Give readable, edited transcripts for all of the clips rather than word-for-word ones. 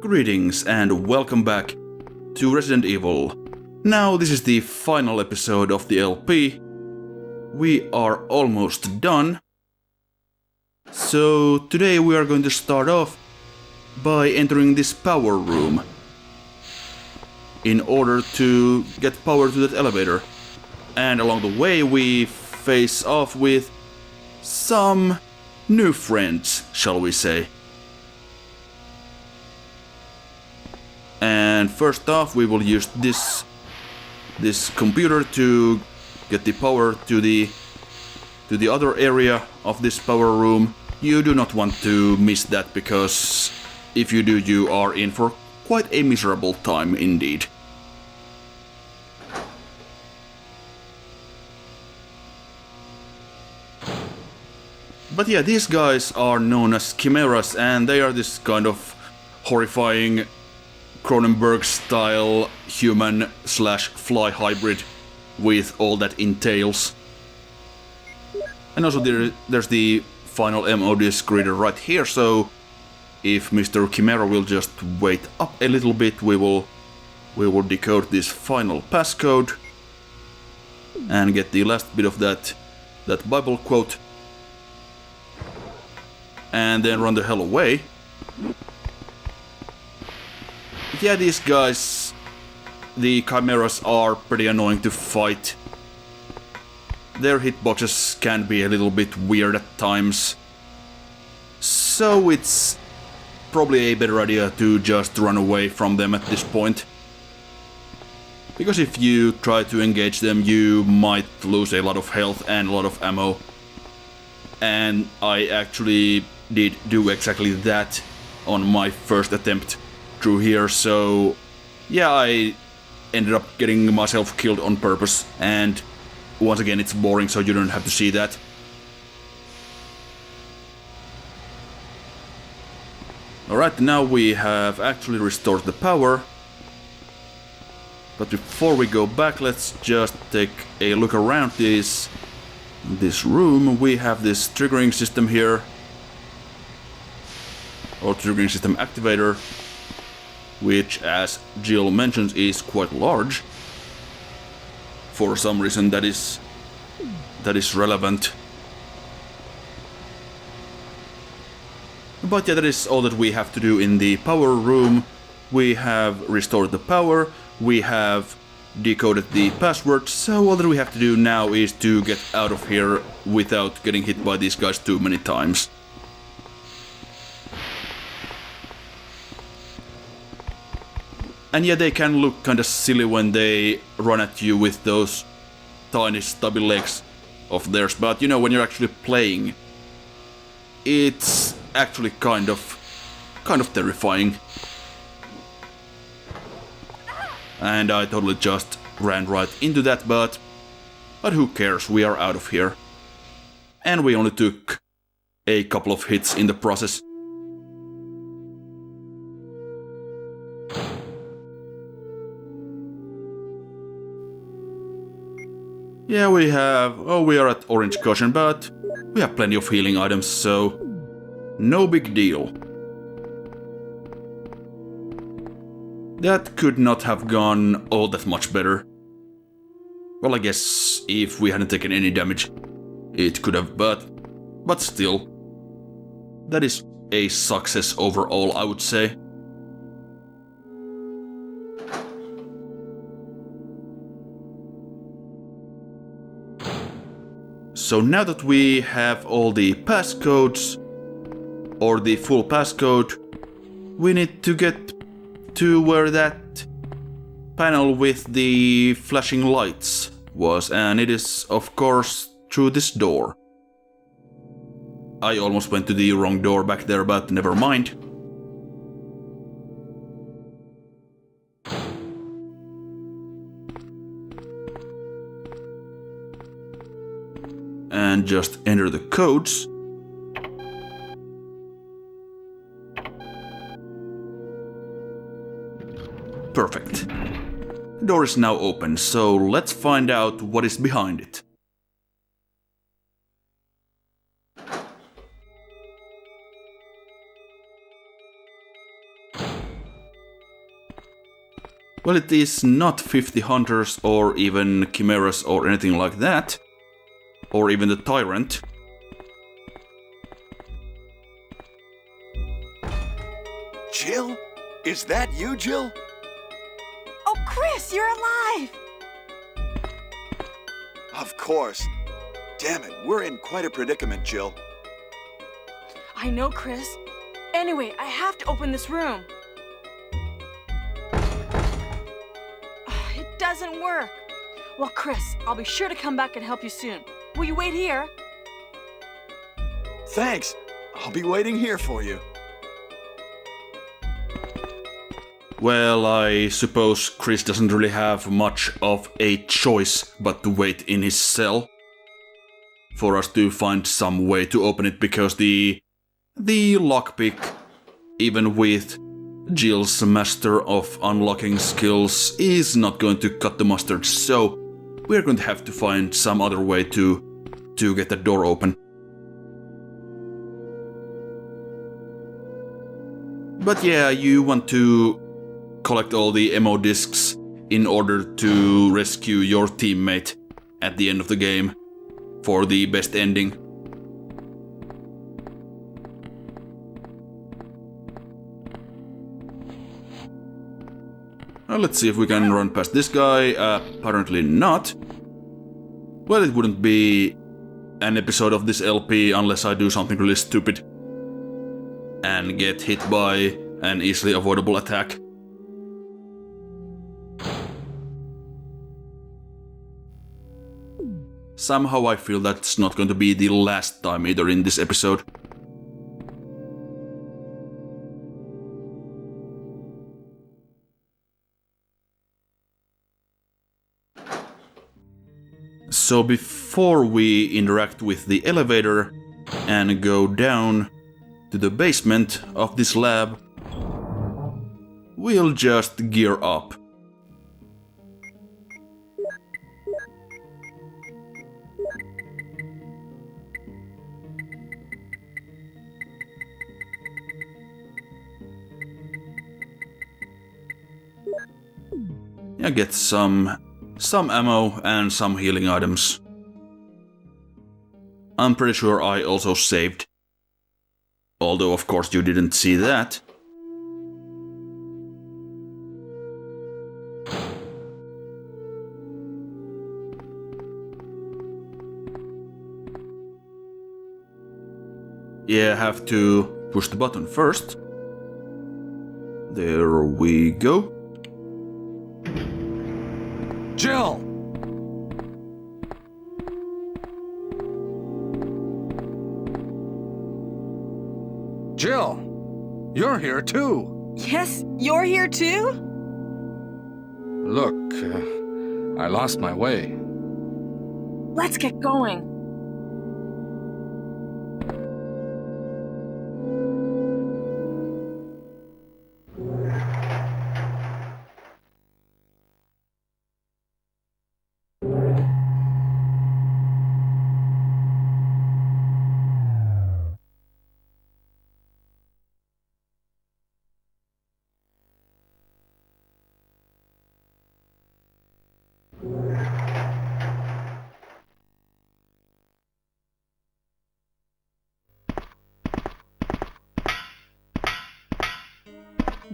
Greetings and welcome back to Resident Evil. Now this is the final episode of the LP. We are almost done. So today we are going to start off by entering this power room in order to get power to that elevator. And along the way we face off with some new friends, shall we say. And first off we will use this computer to get the power to the other area of this power room. You do not want to miss that, because if you do, you are in for quite a miserable time indeed. But yeah, these guys are known as chimeras, and they are this kind of horrifying Cronenberg-style human/fly hybrid with all that entails. And also there's the final MO disc reader right here, so if Mr. Chimera will just wait up a little bit, we will decode this final passcode and get the last bit of that Bible quote, and then run the hell away. Yeah, these guys, the chimeras, are pretty annoying to fight. Their hitboxes can be a little bit weird at times, so it's probably a better idea to just run away from them at this point. Because if you try to engage them, you might lose a lot of health and a lot of ammo. And I actually did do exactly that on my first attempt through here, so yeah, I ended up getting myself killed on purpose, and once again it's boring, so you don't have to see that. Alright, now we have actually restored the power, but before we go back, let's just take a look around this room. We have this triggering system here, or triggering system activator, which, as Jill mentions, is quite large. For some reason that is relevant. But yeah, that is all that we have to do in the power room. We have restored the power, we have decoded the password, so all that we have to do now is to get out of here without getting hit by these guys too many times. And yeah, they can look kinda silly when they run at you with those tiny stubby legs of theirs, but you know, when you're actually playing, it's actually kind of terrifying. And I totally just ran right into that, but who cares, we are out of here. And we only took a couple of hits in the process. Yeah, we are at orange caution, but we have plenty of healing items, so no big deal. That could not have gone all that much better. Well, I guess if we hadn't taken any damage, it could have, but still, that is a success overall, I would say. So now that we have all the passcodes, or the full passcode, we need to get to where that panel with the flashing lights was, and it is of course through this door. I almost went to the wrong door back there, but never mind. And just enter the codes. Perfect. The door is now open, so let's find out what is behind it. Well, it is not 50 hunters or even chimeras or anything like that. Or even the Tyrant. Jill? Is that you, Jill? Oh, Chris, you're alive! Of course. Damn it, we're in quite a predicament, Jill. I know, Chris. Anyway, I have to open this room. It doesn't work. Well, Chris, I'll be sure to come back and help you soon. Will you wait here? Thanks. I'll be waiting here for you. Well, I suppose Chris doesn't really have much of a choice but to wait in his cell for us to find some way to open it, because the lockpick, even with Jill's master of unlocking skills, is not going to cut the mustard, so we're going to have to find some other way to get the door open. But yeah, you want to collect all the ammo discs in order to rescue your teammate at the end of the game for the best ending. Well, let's see if we can run past this guy. Apparently not. Well, it wouldn't be an episode of this LP unless I do something really stupid and get hit by an easily avoidable attack. Somehow I feel that's not going to be the last time either in this episode. So before we interact with the elevator and go down to the basement of this lab, we'll just gear up. Yeah, get some ammo and some healing items. I'm pretty sure I also saved. Although of course you didn't see that. Yeah, I have to push the button first. There we go. Jill! Jill, you're here too. Yes, you're here too? Look, I lost my way. Let's get going.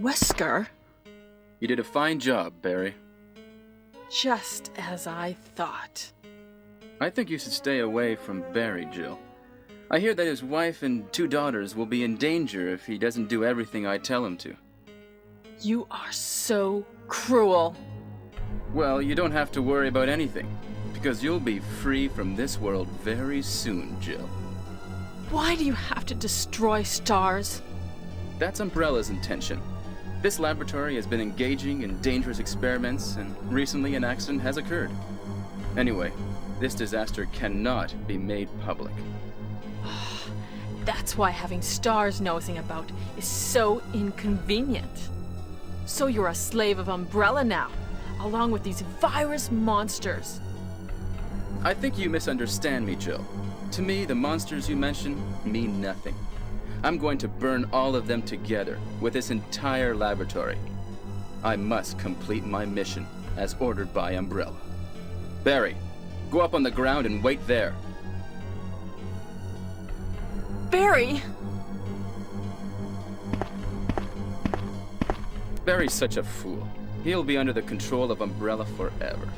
Wesker? You did a fine job, Barry. Just as I thought. I think you should stay away from Barry, Jill. I hear that his wife and 2 daughters will be in danger if he doesn't do everything I tell him to. You are so cruel. Well, you don't have to worry about anything, because you'll be free from this world very soon, Jill. Why do you have to destroy stars? That's Umbrella's intention. This laboratory has been engaging in dangerous experiments, and recently an accident has occurred. Anyway, this disaster cannot be made public. That's why having stars nosing about is so inconvenient. So you're a slave of Umbrella now, along with these virus monsters. I think you misunderstand me, Jill. To me, the monsters you mention mean nothing. I'm going to burn all of them together with this entire laboratory. I must complete my mission, as ordered by Umbrella. Barry, go up on the ground and wait there. Barry! Barry's such a fool. He'll be under the control of Umbrella forever.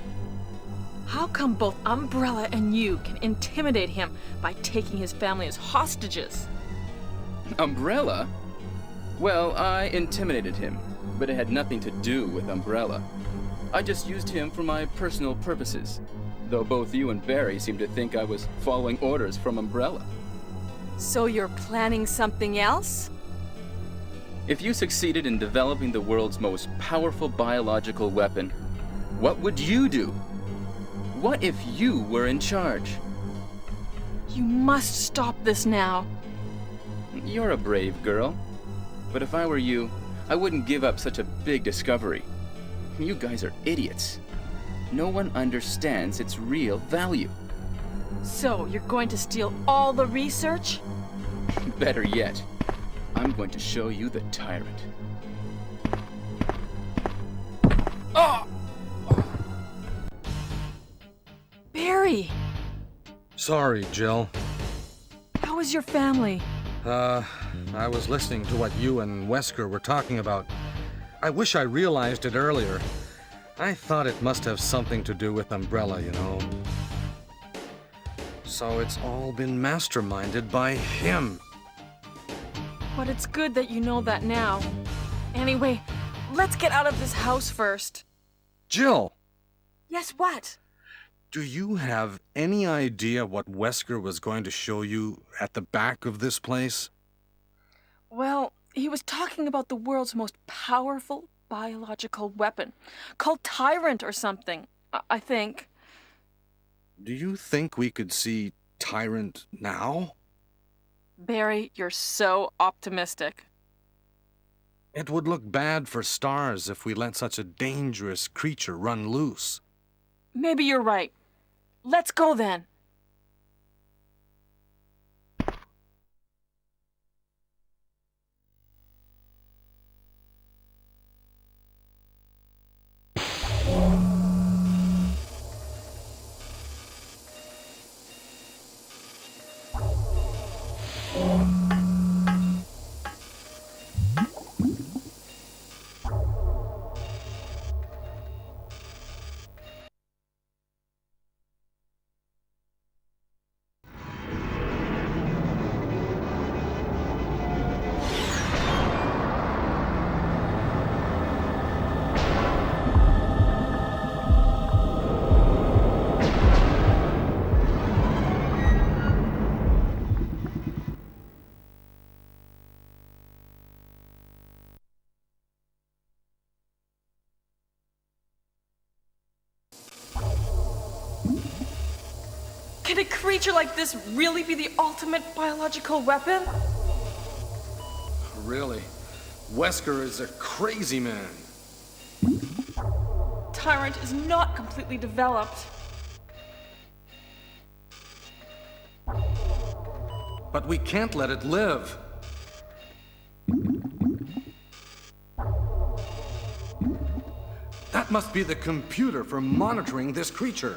How come both Umbrella and you can intimidate him by taking his family as hostages? Umbrella? Well, I intimidated him, but it had nothing to do with Umbrella. I just used him for my personal purposes, though both you and Barry seem to think I was following orders from Umbrella. So you're planning something else? If you succeeded in developing the world's most powerful biological weapon, what would you do? What if you were in charge? You must stop this now. You're a brave girl. But if I were you, I wouldn't give up such a big discovery. You guys are idiots. No one understands its real value. So you're going to steal all the research? Better yet, I'm going to show you the Tyrant. Oh! Barry! Sorry, Jill. How is your family? I was listening to what you and Wesker were talking about. I wish I realized it earlier. I thought it must have something to do with Umbrella, you know. So it's all been masterminded by him. But it's good that you know that now. Anyway, let's get out of this house first. Jill! Yes, what? Do you have any idea what Wesker was going to show you at the back of this place? Well, he was talking about the world's most powerful biological weapon, called Tyrant or something, I think. Do you think we could see Tyrant now? Barry, you're so optimistic. It would look bad for Stars if we let such a dangerous creature run loose. Maybe you're right. Let's go then. Can a creature like this really be the ultimate biological weapon? Really? Wesker is a crazy man. Tyrant is not completely developed. But we can't let it live. That must be the computer for monitoring this creature.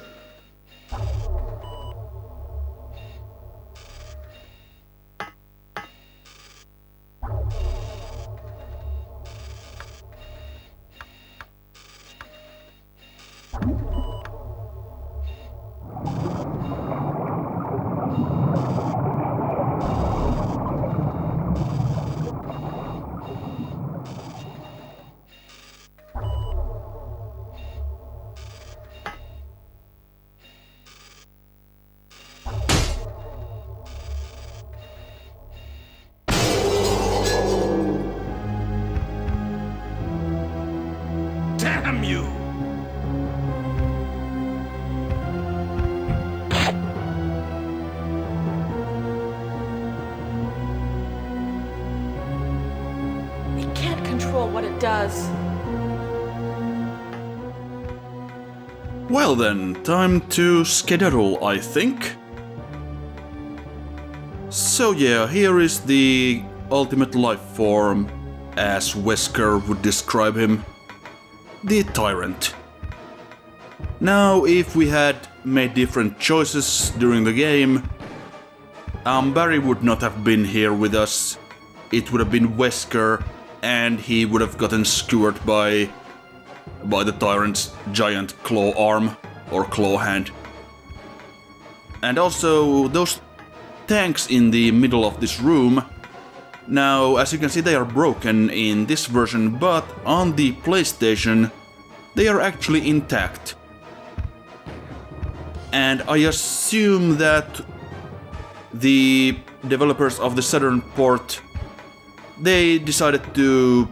Damn you! It can't control what it does. Well then, time to skedaddle, I think. So yeah, here is the ultimate life form, as Wesker would describe him. the Tyrant. Now, if we had made different choices during the game, Barry would not have been here with us. It would have been Wesker, and he would have gotten skewered by the Tyrant's giant claw arm or claw hand. And also, those tanks in the middle of this room, now as you can see they are broken in this version, but on the PlayStation they are actually intact. And I assume that the developers of the Saturn port, they decided to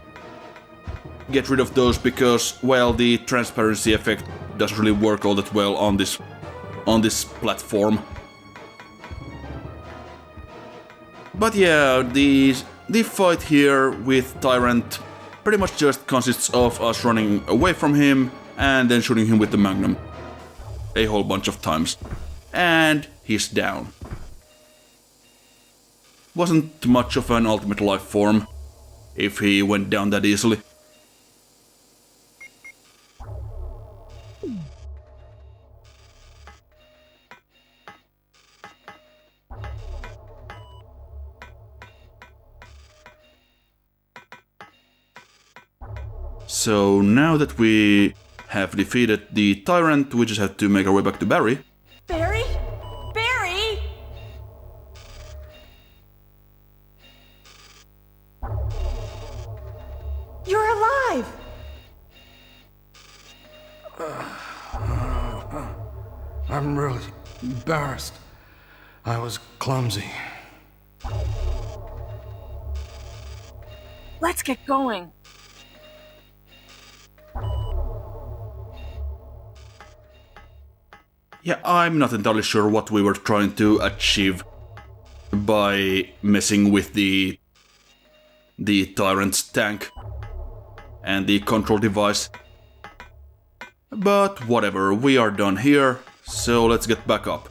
get rid of those because, well, the transparency effect doesn't really work all that well on this platform. But yeah, the fight here with Tyrant pretty much just consists of us running away from him and then shooting him with the Magnum a whole bunch of times. And he's down. Wasn't much of an ultimate life form if he went down that easily. So now that we have defeated the Tyrant, we just have to make our way back to Barry. Barry? Barry? You're alive! I'm really embarrassed. I was clumsy. Let's get going. Yeah, I'm not entirely sure what we were trying to achieve by messing with the Tyrant's tank and the control device. But whatever, we are done here, so let's get back up.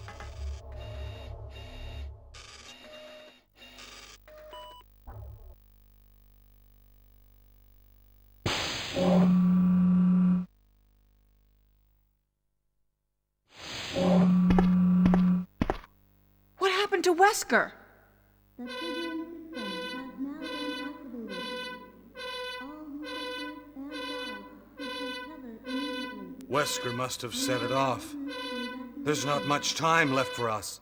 What happened to Wesker? The triggering system has now been activated. All researchers and guides should take cover immediately. Wesker must have set it off. There's not much time left for us.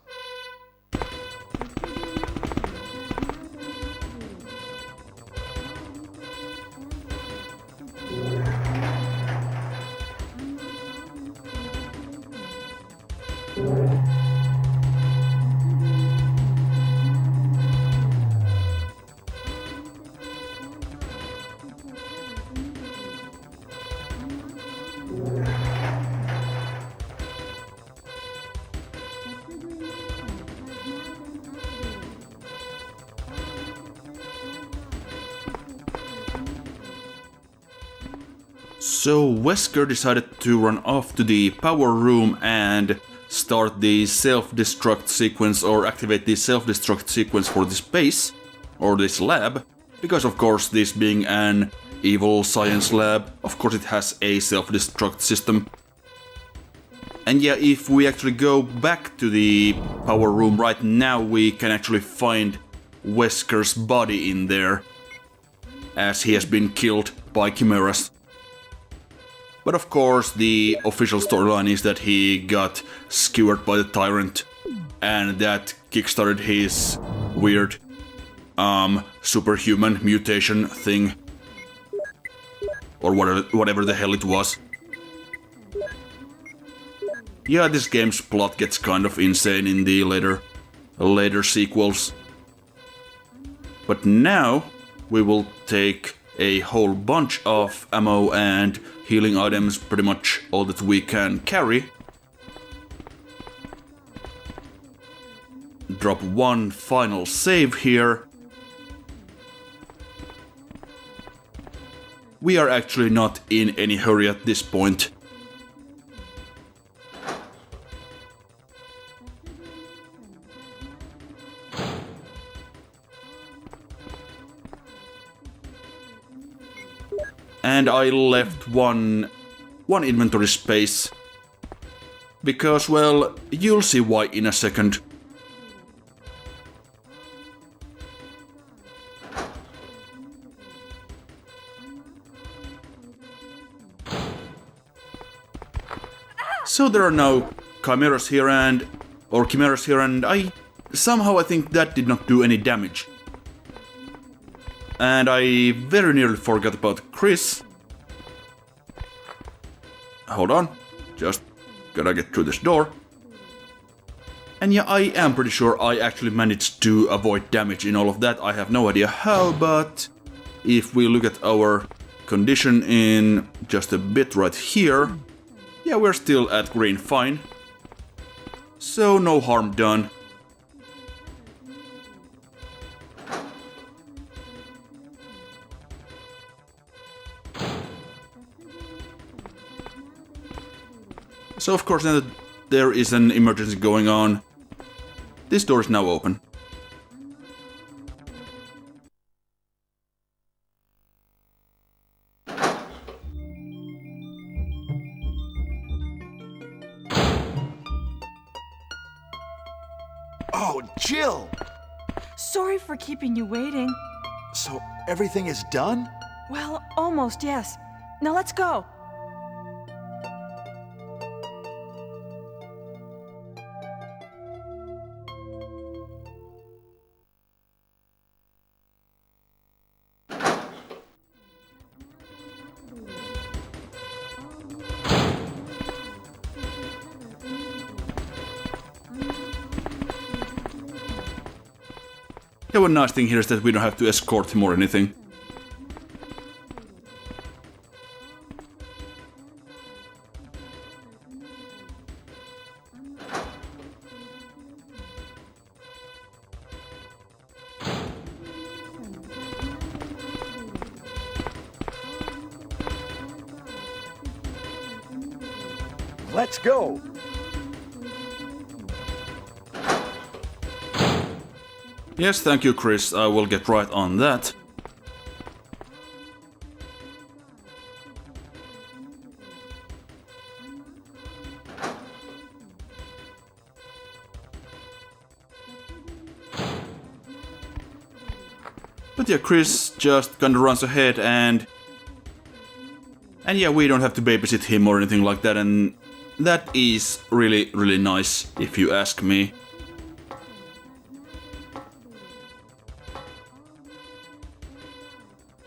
So Wesker decided to run off to the power room and start the self-destruct sequence, or activate the self-destruct sequence for this base, or this lab, because of course this being an evil science lab, of course it has a self-destruct system. And yeah, if we actually go back to the power room right now, we can actually find Wesker's body in there, as he has been killed by chimeras. But of course, the official storyline is that he got skewered by the Tyrant, and that kickstarted his weird, superhuman mutation thing. Or whatever the hell it was. Yeah, this game's plot gets kind of insane in the later sequels. But now, we will take a whole bunch of ammo and healing items, pretty much all that we can carry. Drop one final save here. We are actually not in any hurry at this point. And I left one one inventory space. Because, well, you'll see why in a second. So there are now chimeras here and I think that did not do any damage. And I very nearly forgot about Chris. Hold on, just gotta get through this door. And yeah, I am pretty sure I actually managed to avoid damage in all of that. I have no idea how, but if we look at our condition in just a bit right here, yeah, we're still at green fine. So no harm done. So of course, now that there is an emergency going on, this door is now open. Oh, Jill! Sorry for keeping you waiting. So everything is done? Well, almost, yes. Now let's go. Yeah, one nice thing here is that we don't have to escort him or anything. Let's go! Yes, thank you, Chris. I will get right on that. But yeah, Chris just kinda runs ahead and yeah, we don't have to babysit him or anything like that, and that is really, really nice, if you ask me.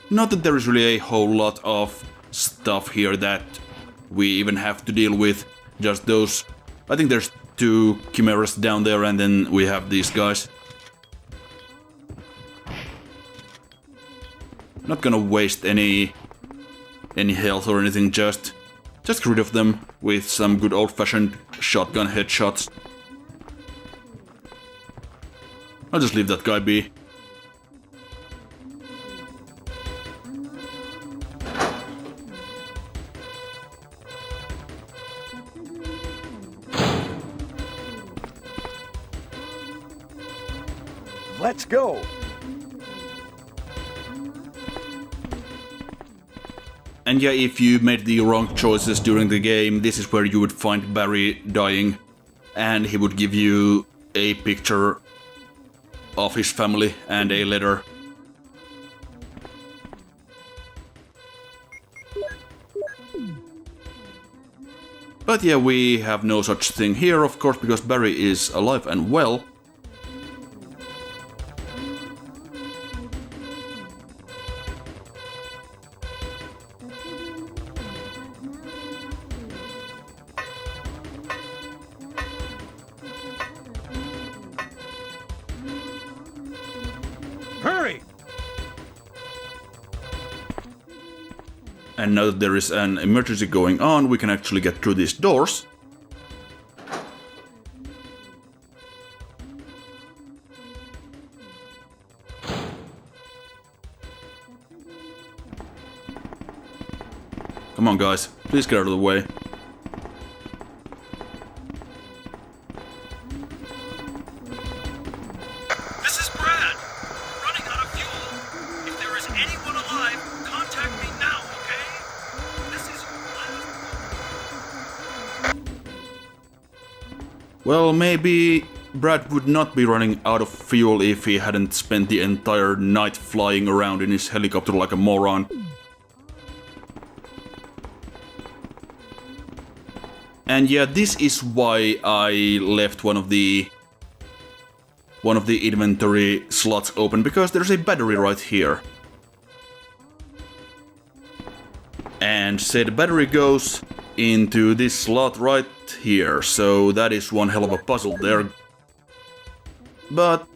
Not that there is really a whole lot of stuff here that we even have to deal with. Just those. I think there's 2 chimeras down there, and then we have these guys. Not gonna waste any health or anything, just get rid of them with some good old-fashioned shotgun headshots. I'll just leave that guy be. Let's go! And yeah, if you made the wrong choices during the game, this is where you would find Barry dying, and he would give you a picture of his family and a letter. But yeah, we have no such thing here, of course, because Barry is alive and well. Hurry! And now that there is an emergency going on, we can actually get through these doors. Come on, guys, please get out of the way. This is Brad. Running out of fuel. If there is anyone alive, contact me now, okay? This is your last. Well, maybe Brad would not be running out of fuel if he hadn't spent the entire night flying around in his helicopter like a moron. And yeah, this is why I left one of the inventory slots open, because there's a battery right here. And said battery goes into this slot right here, so that is one hell of a puzzle there. But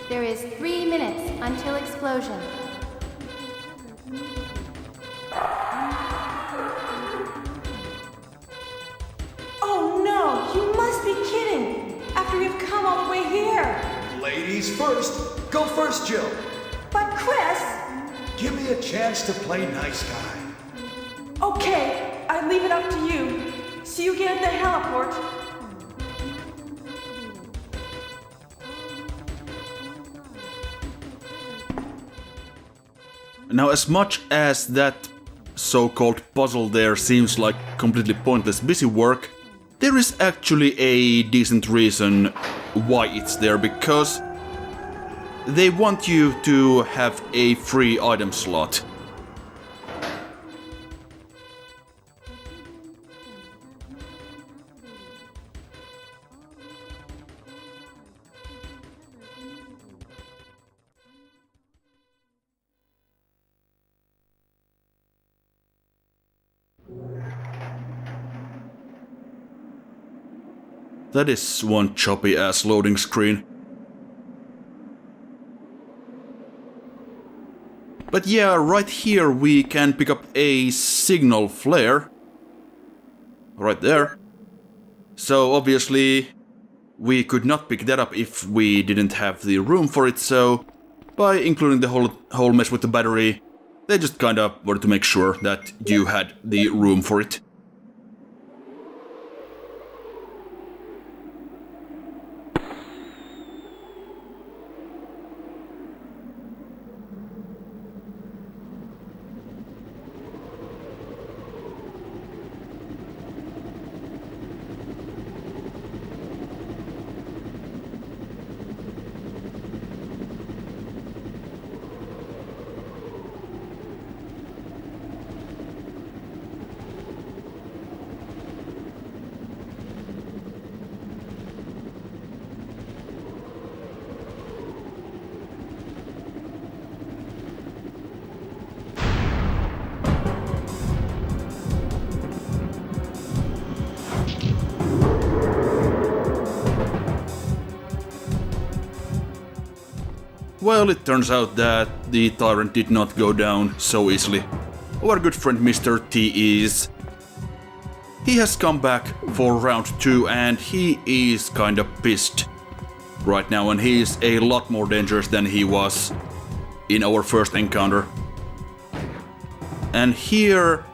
There is 3 minutes until explosion. Oh no, you must be kidding! After you've come all the way here! Ladies first. Go first, Jill. But Chris! Give me a chance to play nice guy. Okay, I leave it up to you. See you again at the heliport. now, as much as that so-called puzzle there seems like completely pointless busy work, there is actually a decent reason why it's there, because they want you to have a free item slot. That is one choppy ass loading screen. But yeah, right here we can pick up a signal flare. Right there. So obviously we could not pick that up if we didn't have the room for it, so by including the whole mess with the battery, they just kinda wanted to make sure that you had the room for it. Well, it turns out that the Tyrant did not go down so easily. Our good friend Mr. T he has come back for round 2 and he is kinda pissed right now, and he is a lot more dangerous than he was in our first encounter. And here,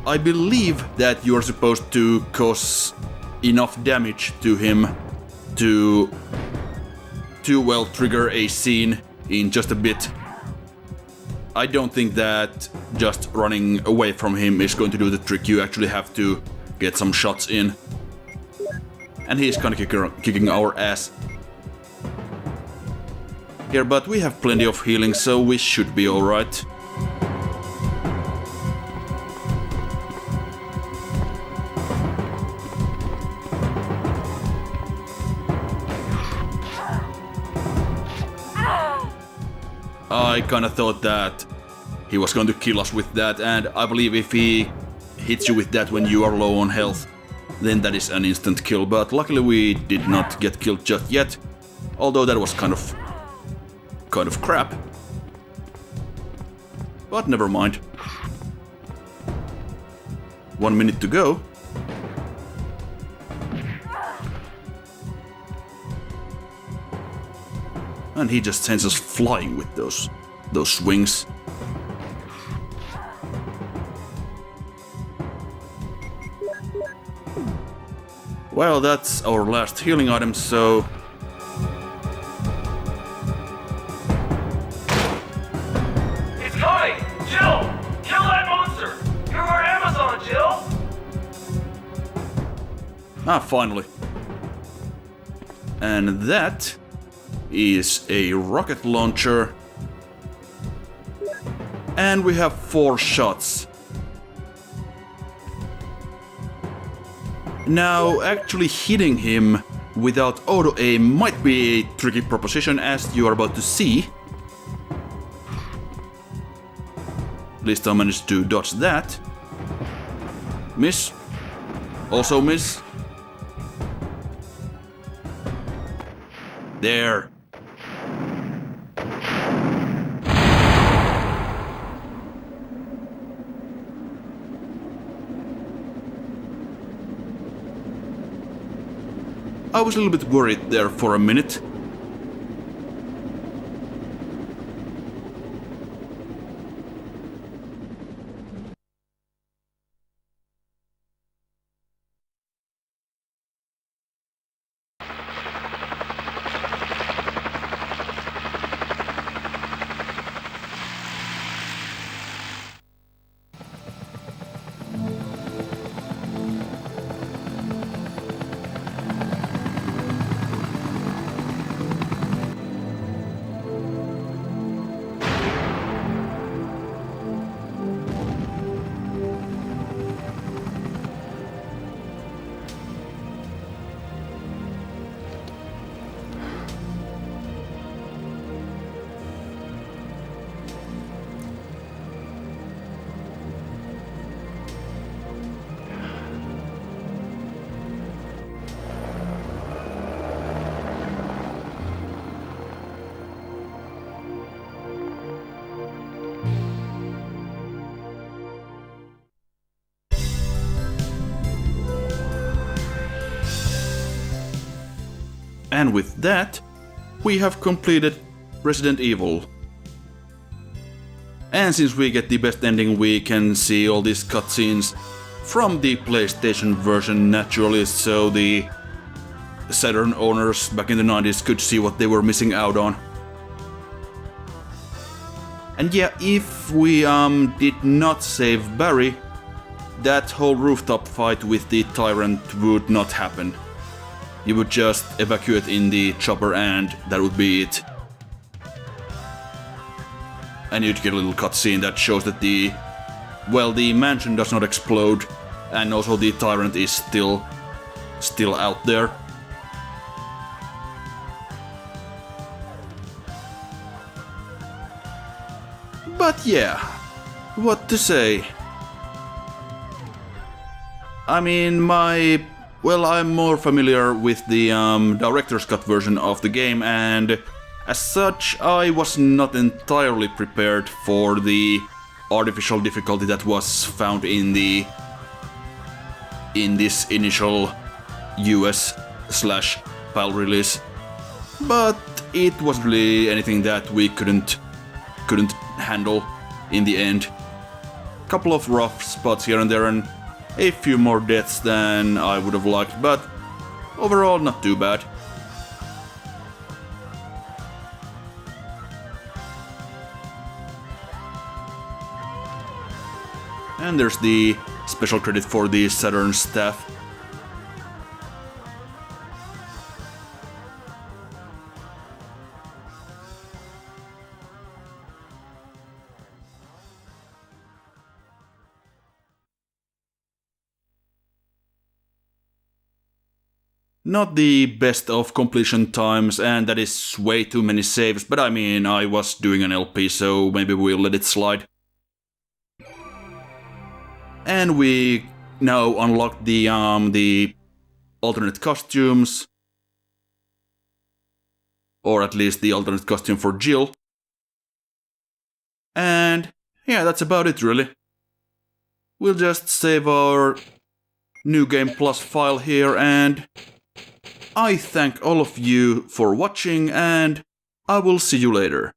I believe that you're supposed to cause enough damage to him to well trigger a scene in just a bit. I don't think that just running away from him is going to do the trick. You actually have to get some shots in. And he's kinda kicking our ass here, but we have plenty of healing, so we should be alright. I kinda thought that he was going to kill us with that, and I believe if he hits you with that when you are low on health, then that is an instant kill, but luckily we did not get killed just yet, although that was kind of crap. But never mind. 1 minute to go. And he just sends us flying with those swings. Well, that's our last healing item, so... It's coming! Jill! Kill that monster! You're our Amazon, Jill! Ah, finally. And that is a rocket launcher. And we have 4 shots. Now, actually hitting him without auto-aim might be a tricky proposition, as you are about to see. At least I managed to dodge that. Miss. Also miss. There. I was a little bit worried there for a minute. And with that, we have completed Resident Evil. And since we get the best ending, we can see all these cutscenes from the PlayStation version naturally, so the Saturn owners back in the 90s could see what they were missing out on. And yeah, if we did not save Barry, that whole rooftop fight with the Tyrant would not happen. You would just evacuate in the chopper and that would be it. And you'd get a little cutscene that shows that the mansion does not explode, and also the Tyrant is still out there. But yeah, what to say? I mean, I'm more familiar with the director's cut version of the game, and as such, I was not entirely prepared for the artificial difficulty that was found in this initial US/PAL release. But it wasn't really anything that we couldn't handle in the end. Couple of rough spots here and there, and a few more deaths than I would have liked, but overall not too bad. And there's the special credit for the Saturn staff. Not the best of completion times, and that is way too many saves, but I mean, I was doing an LP, so maybe we'll let it slide. And we now unlock the alternate costumes. Or at least the alternate costume for Jill. And yeah, that's about it really. We'll just save our New Game Plus file here, and I thank all of you for watching, and I will see you later.